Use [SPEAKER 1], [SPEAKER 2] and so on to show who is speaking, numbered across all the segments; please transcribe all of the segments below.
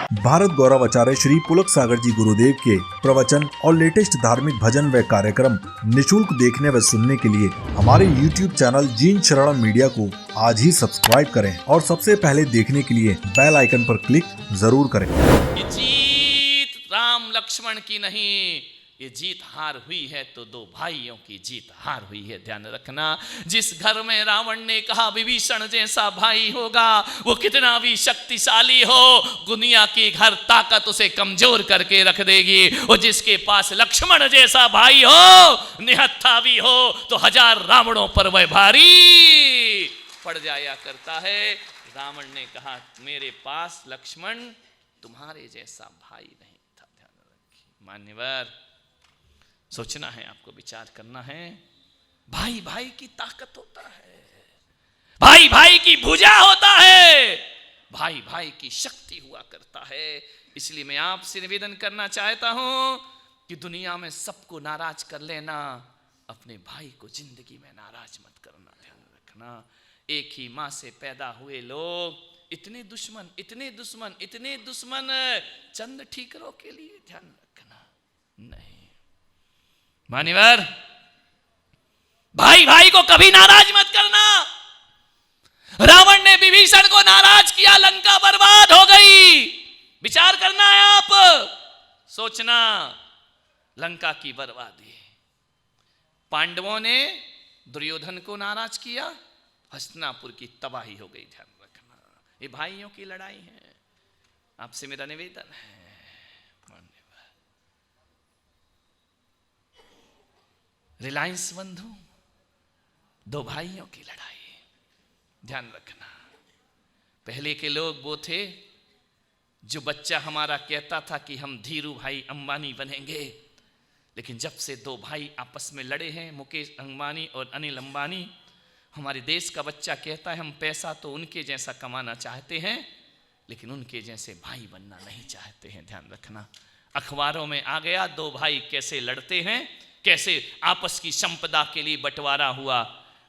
[SPEAKER 1] भारत गौरव आचार्य श्री पुलक सागर जी गुरुदेव के प्रवचन और लेटेस्ट धार्मिक भजन व कार्यक्रम निशुल्क देखने व सुनने के लिए हमारे YouTube चैनल जीन शरणम मीडिया को आज ही सब्सक्राइब करें और सबसे पहले देखने के लिए बेल आइकन पर क्लिक जरूर करें।
[SPEAKER 2] ये जीत राम लक्ष्मण की नहीं, ये जीत हार हुई है तो दो भाइयों की जीत हार हुई है। ध्यान रखना, जिस घर में रावण ने कहा विभीषण जैसा भाई होगा, वो कितना भी शक्तिशाली हो, दुनिया की हर ताकत उसे कमजोर करके रख देगी। और जिसके पास लक्ष्मण जैसा भाई हो, निहत्था भी हो, तो हजार रावणों पर वह भारी पड़ जाया करता है। रावण ने कहा मेरे पास लक्ष्मण तुम्हारे जैसा भाई नहीं था। ध्यान रखिए मान्यवर, सोचना है आपको, विचार करना है। भाई भाई की ताकत होता है, भाई भाई की भुजा होता है, भाई भाई की शक्ति हुआ करता है। इसलिए मैं आपसे निवेदन करना चाहता हूं कि दुनिया में सबको नाराज कर लेना, अपने भाई को जिंदगी में नाराज मत करना। ध्यान रखना, एक ही मां से पैदा हुए लोग इतने दुश्मन, इतने दुश्मन, इतने दुश्मन चंद ठीकरों के लिए। ध्यान रखना, नहीं मान्यवर, भाई भाई को कभी नाराज मत करना। रावण ने विभीषण को नाराज किया, लंका बर्बाद हो गई। विचार करना है आप, सोचना, लंका की बर्बादी। पांडवों ने दुर्योधन को नाराज किया, हस्तिनापुर की तबाही हो गई। ध्यान रखना, ये भाइयों की लड़ाई है। आपसे मेरा निवेदन है, रिलायंस बंधु, दो भाइयों की लड़ाई। ध्यान रखना, पहले के लोग वो थे जो बच्चा हमारा कहता था कि हम धीरू भाई अंबानी बनेंगे, लेकिन जब से दो भाई आपस में लड़े हैं, मुकेश अंबानी और अनिल अंबानी, हमारे देश का बच्चा कहता है हम पैसा तो उनके जैसा कमाना चाहते हैं, लेकिन उनके जैसे भाई बनना नहीं चाहते हैं। ध्यान रखना, अखबारों में आ गया दो भाई कैसे लड़ते हैं, कैसे आपस की संपदा के लिए बंटवारा हुआ।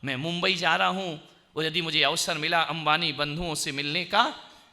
[SPEAKER 2] मैं मुंबई जा रहा हूं और यदि मुझे अवसर मिला अंबानी बंधुओं से मिलने का,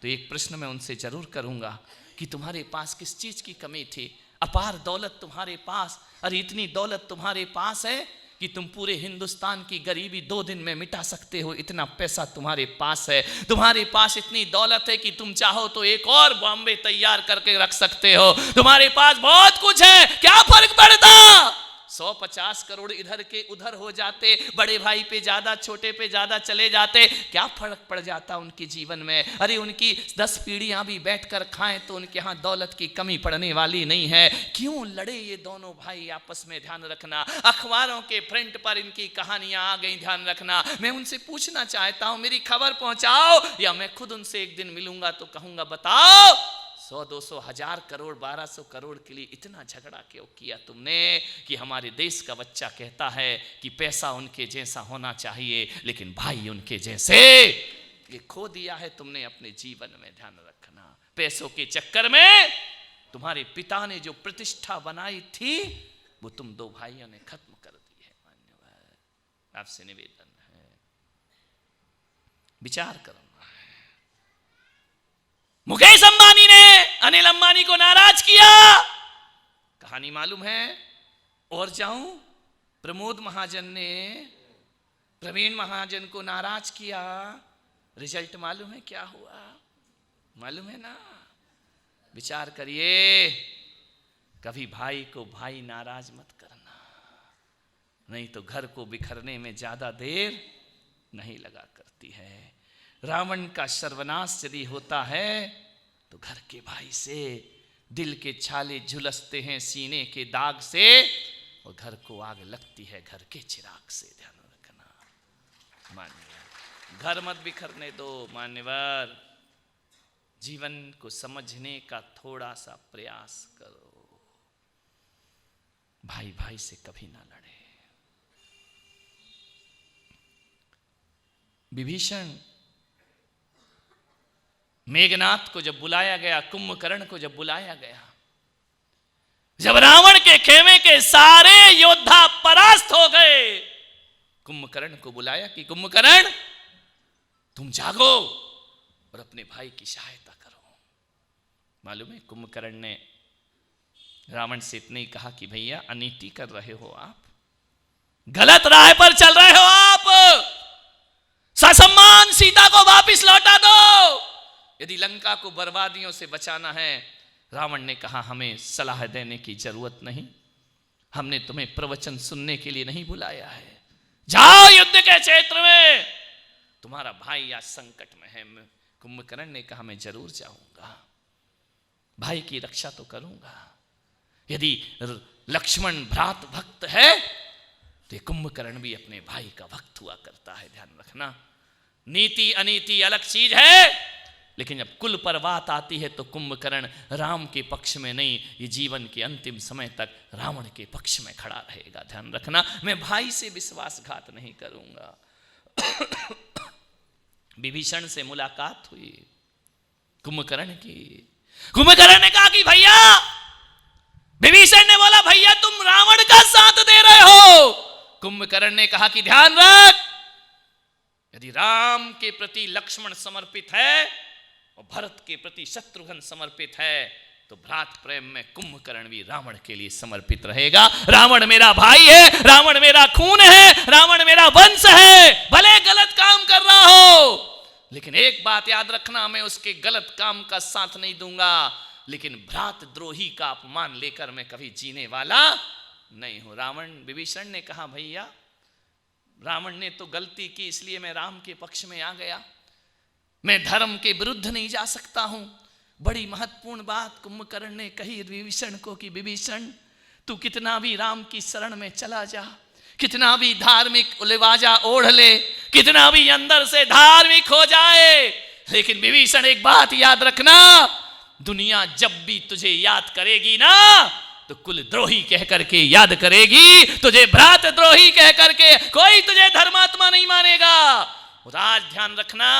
[SPEAKER 2] तो एक प्रश्न मैं उनसे जरूर करूंगा कि तुम्हारे पास किस चीज की कमी थी? अपार दौलत तुम्हारे पास, अरे इतनी दौलत तुम्हारे पास है कि तुम पूरे हिंदुस्तान की गरीबी 2 दिन में मिटा सकते हो। इतना पैसा तुम्हारे पास है, तुम्हारे पास इतनी दौलत है कि तुम चाहो तो एक और बॉम्बे तैयार करके रख सकते हो। तुम्हारे पास बहुत कुछ है, क्या फर्क पड़ता? 150 करोड़ इधर के उधर हो जाते, बड़े भाई पे ज्यादा, छोटे पे ज्यादा चले जाते, क्या फर्क पड़ जाता उनके जीवन में? अरे उनकी 10 पीढ़ियां भी बैठकर खाएं तो उनके यहाँ दौलत की कमी पड़ने वाली नहीं है। क्यों लड़े ये दोनों भाई आपस में? ध्यान रखना, अखबारों के फ्रंट पर इनकी कहानियां आ गई। ध्यान रखना, मैं उनसे पूछना चाहता हूं मेरी खबर पहुंचाओ, या मैं खुद उनसे एक दिन मिलूंगा तो कहूंगा बताओ 100, 200, 1000 करोड़, 1200 करोड़ के लिए इतना झगड़ा क्यों किया तुमने? कि हमारे देश का बच्चा कहता है कि पैसा उनके जैसा होना चाहिए, लेकिन भाई उनके जैसे। ये खो दिया है तुमने अपने जीवन में। ध्यान रखना, पैसों के चक्कर में तुम्हारे पिता ने जो प्रतिष्ठा बनाई थी वो तुम दो भाइयों ने खत्म कर दी है। मान्यवर, आपसे निवेदन है, विचार करो। मुकेश अंबानी ने अनिल अंबानी को नाराज किया, कहानी मालूम है। और जाऊं, प्रमोद महाजन ने प्रवीण महाजन को नाराज किया, रिजल्ट मालूम है क्या हुआ? मालूम है ना? विचार करिए, कभी भाई को भाई नाराज मत करना, नहीं तो घर को बिखरने में ज्यादा देर नहीं लगा करती है। रावण का सर्वनाश यदि होता है तो घर के भाई से दिल के छाले झुलसते हैं सीने के दाग से, और घर को आग लगती है घर के चिराग से। ध्यान रखना मान्यवर, घर मत बिखरने दो। मान्यवर, जीवन को समझने का थोड़ा सा प्रयास करो। भाई भाई से कभी ना लड़े। विभीषण, मेघनाथ को जब बुलाया गया, कुंभकर्ण को जब बुलाया गया, जब रावण के खेमे के सारे योद्धा परास्त हो गए, कुंभकर्ण को बुलाया कि कुंभकर्ण तुम जागो और अपने भाई की सहायता करो। मालूम है, कुंभकर्ण ने रावण से इतने ही कहा कि भैया अनीति कर रहे हो आप, गलत राह पर चल रहे हो आप, ससम्मान सीता को वापस लौटा दो, यदि लंका को बर्बादियों से बचाना है। रावण ने कहा हमें सलाह देने की जरूरत नहीं, हमने तुम्हें प्रवचन सुनने के लिए नहीं बुलाया है, जाओ युद्ध के क्षेत्र में, तुम्हारा भाई आज संकट में है। कुंभकर्ण ने कहा मैं जरूर जाऊंगा, भाई की रक्षा तो करूंगा। यदि लक्ष्मण भ्रात भक्त है तो कुंभकर्ण भी अपने भाई का भक्त हुआ करता है। ध्यान रखना, नीति अनीति अलग चीज है, लेकिन जब कुल पर बात आती है तो कुंभकर्ण राम के पक्ष में नहीं, ये जीवन के अंतिम समय तक रावण के पक्ष में खड़ा रहेगा। ध्यान रखना, मैं भाई से विश्वासघात नहीं करूंगा। विभीषण से मुलाकात हुई कुंभकर्ण की। कुंभकर्ण ने कहा कि भैया, विभीषण ने बोला भैया तुम रावण का साथ दे रहे हो। कुंभकर्ण ने कहा कि ध्यान रख, यदि राम के प्रति लक्ष्मण समर्पित है और भरत के प्रति शत्रुघ्न समर्पित है तो भ्रात प्रेम में कुंभकर्ण भी रावण के लिए समर्पित रहेगा। रावण मेरा भाई है, रावण मेरा खून है, रावण मेरा वंश है, भले गलत काम कर रहा हो, लेकिन एक बात याद रखना, मैं उसके गलत काम का साथ नहीं दूंगा, लेकिन भ्रात द्रोही का अपमान लेकर मैं कभी जीने वाला नहीं हूं। रावण, विभीषण ने कहा भैया रावण ने तो गलती की, इसलिए मैं राम के पक्ष में आ गया, मैं धर्म के विरुद्ध नहीं जा सकता हूं। बड़ी महत्वपूर्ण बात कुंभकर्ण ने कही विभीषण को कि विभीषण तू कितना भी राम की शरण में चला जा, कितना भी धार्मिक लिबाजा ओढ़ ले, कितना भी अंदर से धार्मिक हो जाए, लेकिन विभीषण एक बात याद रखना, दुनिया जब भी तुझे याद करेगी ना तो कुल द्रोही कह करके याद करेगी, तुझे भ्रात द्रोही कह करके कोई तुझे धर्मात्मा नहीं मानेगा। और आज ध्यान रखना,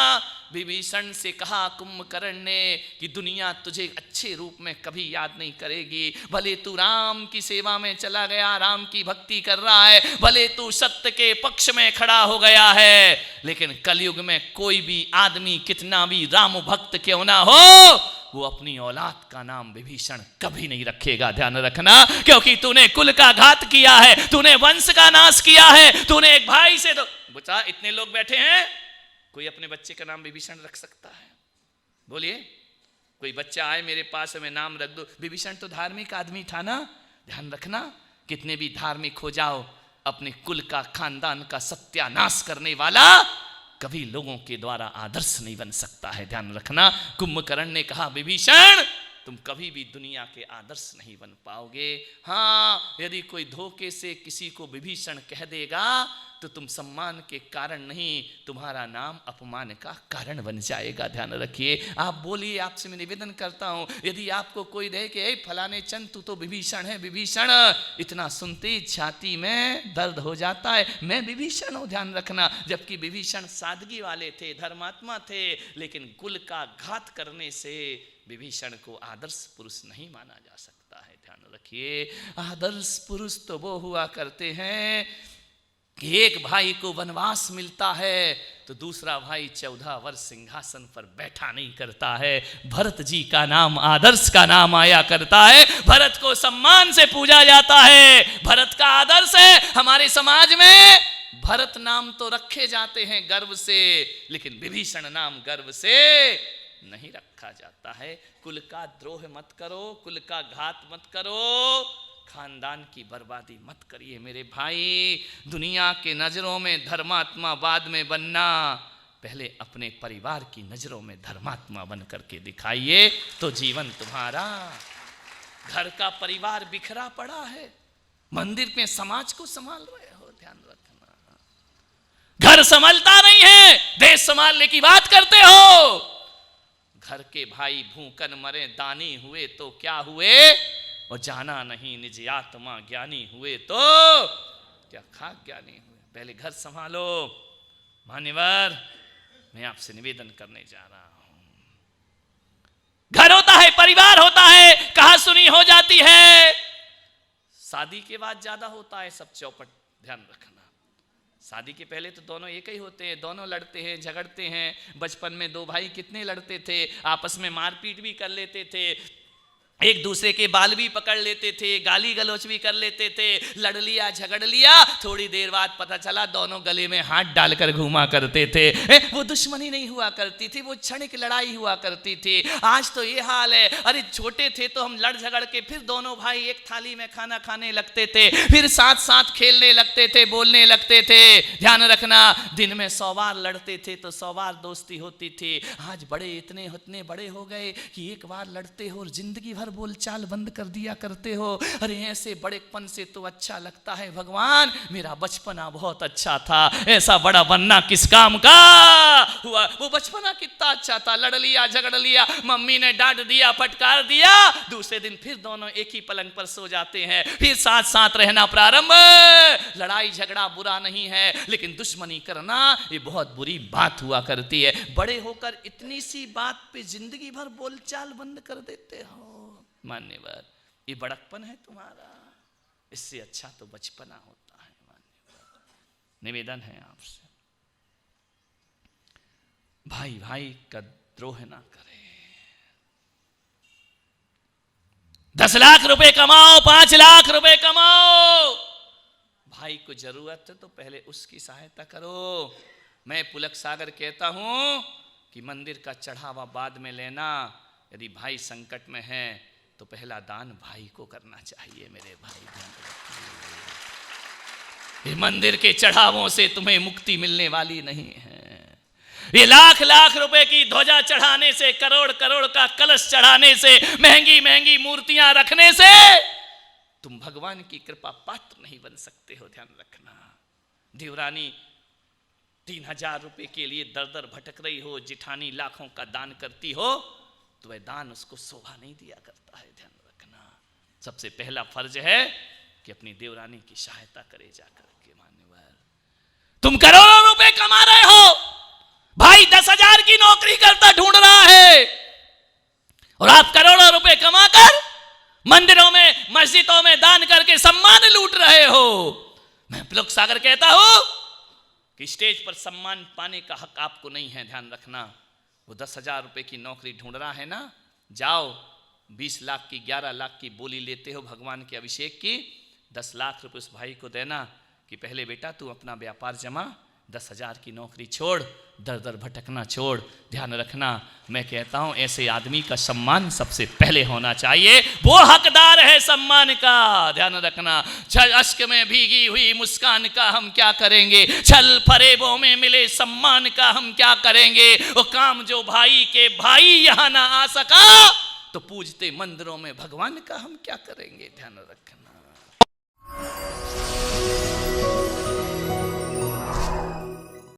[SPEAKER 2] विभीषण से कहा कुंभकर्ण ने कि दुनिया तुझे अच्छे रूप में कभी याद नहीं करेगी, भले तू राम की सेवा में चला गया, राम की भक्ति कर रहा है, भले तू सत्य के पक्ष में खड़ा हो गया है, लेकिन कलयुग में कोई भी आदमी कितना भी राम भक्त क्यों ना हो, वो अपनी औलाद का नाम विभीषण कभी नहीं रखेगा। ध्यान रखना, क्योंकि तूने कुल का घात किया है, तूने वंश का नाश किया है, तूने एक भाई से तो बचा। इतने लोग बैठे हैं, कोई अपने बच्चे का नाम विभीषण रख सकता है? बोलिए, कोई बच्चा आए मेरे पास में नाम रख दो। विभीषण तो धार्मिक आदमी था ना। ध्यान रखना, कितने भी धार्मिक हो जाओ, अपने कुल का खानदान का सत्यानाश करने वाला कभी लोगों के द्वारा आदर्श नहीं बन सकता है। ध्यान रखना, कुंभकर्ण ने कहा विभीषण तुम कभी भी दुनिया के आदर्श नहीं बन पाओगे। हाँ, यदि कोई धोखे से किसी को विभीषण कह देगा तो तुम सम्मान के कारण नहीं, तुम्हारा नाम अपमान का कारण बन जाएगा। ध्यान रखिए। आप बोलिए, आपसे मैं निवेदन करता हूं, यदि आपको कोई कहे कि फलाने चंद तू तो विभीषण है, विभीषण, इतना सुनते छाती में दर्द हो जाता है, मैं विभीषण हूं। ध्यान रखना, जबकि विभीषण सादगी वाले थे, धर्मात्मा थे, लेकिन कुल का घात करने से विभीषण को आदर्श पुरुष नहीं माना जा सकता है। ध्यान रखिए, आदर्श पुरुष तो वो हुआ करते हैं कि एक भाई को वनवास मिलता है तो दूसरा भाई 14 वर्ष सिंहासन पर बैठा नहीं करता है। भरत जी का नाम आदर्श का नाम आया करता है, भरत को सम्मान से पूजा जाता है, भरत का आदर्श है। हमारे समाज में भरत नाम तो रखे जाते हैं गर्व से, लेकिन विभीषण नाम गर्व से नहीं रखा जाता है। कुल का द्रोह मत करो, कुल का घात मत करो, खानदान की बर्बादी मत करिए मेरे भाई। दुनिया के नजरों में धर्मात्मा बाद में बनना, पहले अपने परिवार की नजरों में धर्मात्मा बन करके दिखाइए, तो जीवन तुम्हारा। घर का परिवार बिखरा पड़ा है, मंदिर में समाज को संभाल रहे हो, ध्यान रखना। घर संभलता नहीं है, देश संभालने की बात करते हो। घर के भाई भूखन मरे दानी हुए तो क्या हुए, और जाना नहीं निज आत्मा ज्ञानी हुए तो क्या खाक ज्ञानी हुए। पहले घर संभालो। मान्यवर, मैं आपसे निवेदन करने जा रहा हूं, घर होता है, परिवार होता है, कहा सुनी हो जाती है, शादी के बाद ज्यादा होता है सब चौपट। ध्यान रखना, शादी के पहले तो दोनों एक ही होते हैं, दोनों लड़ते हैं, झगड़ते हैं। बचपन में दो भाई कितने लड़ते थे, आपस में मारपीट भी कर लेते थे, एक दूसरे के बाल भी पकड़ लेते थे, गाली गलौच भी कर लेते थे, लड़ लिया झगड़ लिया, थोड़ी देर बाद पता चला दोनों गले में हाथ डालकर घूमा करते थे। वो दुश्मनी नहीं हुआ करती थी, वो क्षणिक लड़ाई हुआ करती थी। आज तो ये हाल है, अरे छोटे थे तो हम लड़ झगड़ के फिर दोनों भाई एक थाली में खाना खाने लगते थे, फिर साथ साथ खेलने लगते थे, बोलने लगते थे। ध्यान रखना, दिन में 100 बार लड़ते थे तो 100 बार दोस्ती होती थी। आज बड़े इतने बड़े हो गए कि एक बार लड़ते हो और जिंदगी भर बोलचाल बंद कर दिया करते हो। अरे ऐसे बड़ेपन से तो अच्छा लगता है भगवान मेरा बचपना बहुत अच्छा था, ऐसा बड़ा बनना किस काम का हुआ। वो बचपना कितना अच्छा था, लड़ लिया झगड़ लिया, मम्मी ने डांट दिया फटकार दिया, दूसरे दिन फिर दोनों एक ही पलंग पर सो जाते हैं, फिर साथ साथ रहना प्रारंभ। लड़ाई झगड़ा बुरा नहीं है, लेकिन दुश्मनी करना ये बहुत बुरी बात हुआ करती है। बड़े होकर इतनी सी बात पे जिंदगी भर बोलचाल बंद कर देते हो। मान्यवर, ये बड़कपन है तुम्हारा, इससे अच्छा तो बचपना होता है। मान्यवर, निवेदन है आपसे, भाई भाई का द्रोह ना करे। 10 लाख रुपए कमाओ, 5 लाख रुपए कमाओ, भाई को जरूरत है तो पहले उसकी सहायता करो। मैं पुलक सागर कहता हूं कि मंदिर का चढ़ावा बाद में लेना, यदि भाई संकट में है तो पहला दान भाई को करना चाहिए। मेरे भाई, ये मंदिर के चढ़ावों से तुम्हें मुक्ति मिलने वाली नहीं है। ये लाख लाख रुपए की ध्वजा चढ़ाने से, करोड़ करोड़ का कलश चढ़ाने से, महंगी महंगी मूर्तियां रखने से तुम भगवान की कृपा पात्र नहीं बन सकते हो। ध्यान रखना, देवरानी 3000 रुपए के लिए दर दर भटक रही हो, जिठानी लाखों का दान करती हो, तो वह दान उसको शोभा नहीं दिया करता है। ध्यान रखना, सबसे पहला फर्ज है कि अपनी देवरानी की सहायता करे जाकर के। मान्यवर, तुम करोड़ों रुपए कमा रहे हो, भाई 10,000 की नौकरी करता ढूंढ रहा है, और आप करोड़ों रुपए कमाकर मंदिरों में मस्जिदों में दान करके सम्मान लूट रहे हो। मैं पुलक सागर कहता हूं कि स्टेज पर सम्मान पाने का हक आपको नहीं है। ध्यान रखना, वो 10,000 रुपए की नौकरी ढूंढ रहा है ना, जाओ 20 लाख की 11 लाख की बोली लेते हो भगवान के अभिषेक की, 10 लाख रुपए उस भाई को देना कि पहले बेटा तू अपना व्यापार जमा, 10,000 की नौकरी छोड़, दर दर भटकना छोड़। ध्यान रखना, मैं कहता हूं ऐसे आदमी का सम्मान सबसे पहले होना चाहिए, वो हकदार है सम्मान का। ध्यान रखना, छल अश्क में भीगी हुई मुस्कान का हम क्या करेंगे, छल फरेबों में मिले सम्मान का हम क्या करेंगे। वो काम जो भाई के भाई यहां ना आ सका, तो पूजते मंदिरों में भगवान का हम क्या करेंगे। ध्यान रखना,